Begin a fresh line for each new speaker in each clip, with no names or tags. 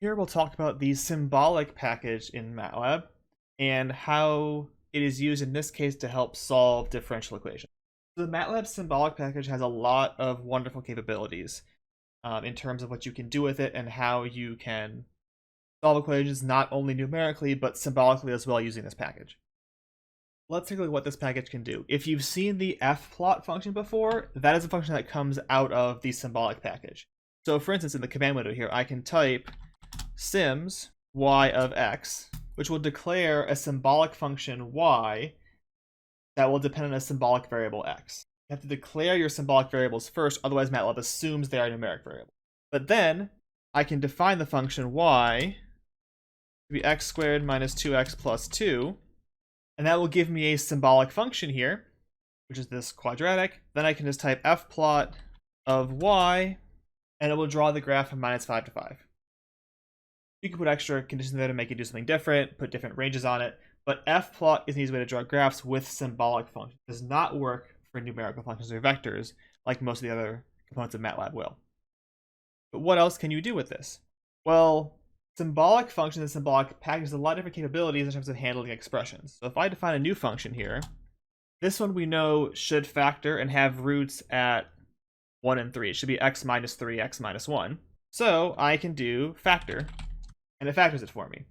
Here we'll talk about the symbolic package in Matlab and how it is used in this case to help solve differential equations. The Matlab symbolic package has a lot of wonderful capabilities in terms of what you can do with it and how you can solve equations not only numerically but symbolically as well using this package. Let's take a look at what this package can do. If you've seen the Fplot function before, that is a function that comes out of the symbolic package. So for instance, in the command window here, I can type sims y of x, which will declare a symbolic function y that will depend on a symbolic variable x. You have to declare your symbolic variables first, otherwise Matlab assumes they are numeric variables. But then I can define the function y to be x squared minus 2x plus 2, and that will give me a symbolic function here, which is this quadratic. Then I can just type fplot of y, and it will draw the graph from -5 to 5. You can put extra conditions there to make it do something different, put different ranges on it, but fplot is an easy way to draw graphs with symbolic functions. It does not work for numerical functions or vectors like most of the other components of Matlab will. But what else can you do with this? Well, symbolic functions and symbolic packages have a lot of different capabilities in terms of handling expressions. So if I define a new function here, this one we know should factor and have roots at 1 and 3. It should be x minus 3, x minus 1. So I can do factor, and it factors it for me.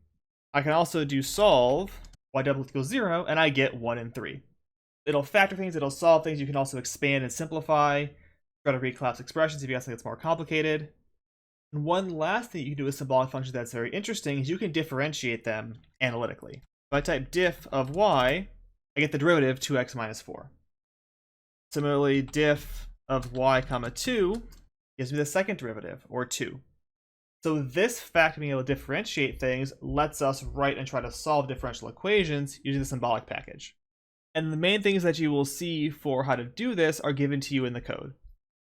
I can also do solve y double equals 0, and I get 1 and 3. It'll factor things, it'll solve things. You can also expand and simplify, try to recollapse expressions if you have something that's more complicated. And one last thing you can do with symbolic functions that's very interesting is you can differentiate them analytically. If I type diff of y, I get the derivative 2x minus 4. Similarly, diff of y comma 2 gives me the second derivative, or 2. So this fact of being able to differentiate things lets us write and try to solve differential equations using the symbolic package. And the main things that you will see for how to do this are given to you in the code.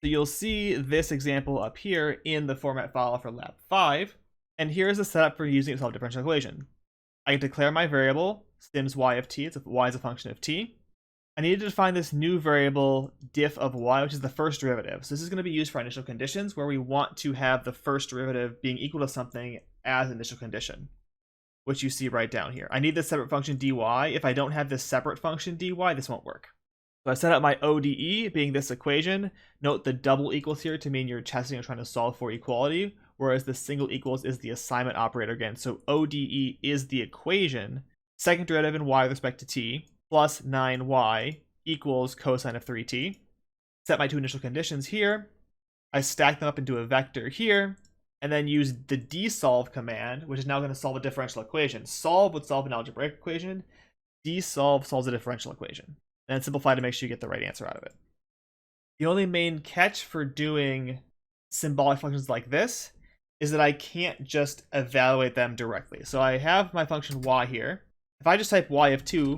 So you'll see this example up here in the format file for lab 5, and here's the setup for using it to solve a differential equation. I can declare my variable, sims y of t, y is a function of t. I need to define this new variable diff of y, which is the first derivative. So this is going to be used for initial conditions where we want to have the first derivative being equal to something as an initial condition, which you see right down here. I need this separate function dy. If I don't have this separate function dy, this won't work. So I set up my ODE being this equation. Note the double equals here to mean you're testing or trying to solve for equality, whereas the single equals is the assignment operator again. So ODE is the equation, second derivative in y with respect to t, plus 9y equals cosine of 3t. Set my two initial conditions here. I stack them up into a vector here, and then use the dsolve command, which is now going to solve a differential equation. Solve would solve an algebraic equation. Dsolve solves a differential equation. And then simplify to make sure you get the right answer out of it. The only main catch for doing symbolic functions like this is that I can't just evaluate them directly. So I have my function y here. If I just type y of 2,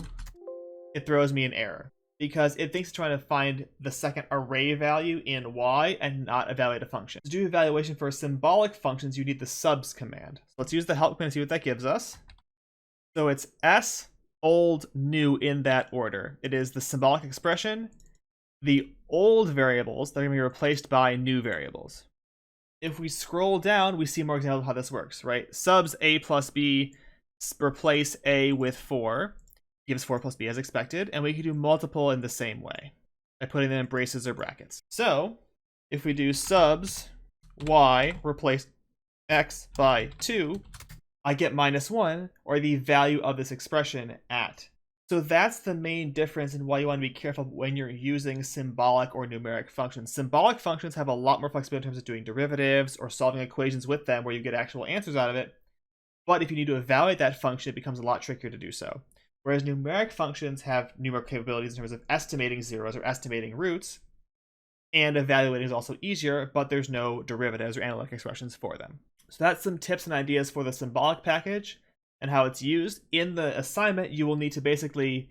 it throws me an error because it thinks it's trying to find the second array value in y and not evaluate a function. To do evaluation for symbolic functions, you need the subs command. So let's use the help command and see what that gives us. So it's s old new in that order. It is the symbolic expression, the old variables that are going to be replaced by new variables. If we scroll down, we see more examples of how this works, right? Subs a plus b, replace a with 4, gives 4 plus b as expected, and we can do multiple in the same way by putting them in braces or brackets. So if we do subs y replace x by 2, I get -1, or the value of this expression at. So that's the main difference in why you want to be careful when you're using symbolic or numeric functions. Symbolic functions have a lot more flexibility in terms of doing derivatives or solving equations with them where you get actual answers out of it. But if you need to evaluate that function, it becomes a lot trickier to do so. Whereas numeric functions have numeric capabilities in terms of estimating zeros or estimating roots, and evaluating is also easier, but there's no derivatives or analytic expressions for them. So that's some tips and ideas for the symbolic package and how it's used. In the assignment, you will need to basically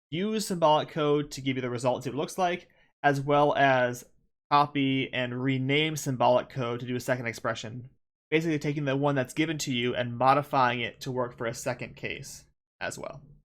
use symbolic code to give you the result and see what it looks like, as well as copy and rename symbolic code to do a second expression. Basically taking the one that's given to you and modifying it to work for a second case as well.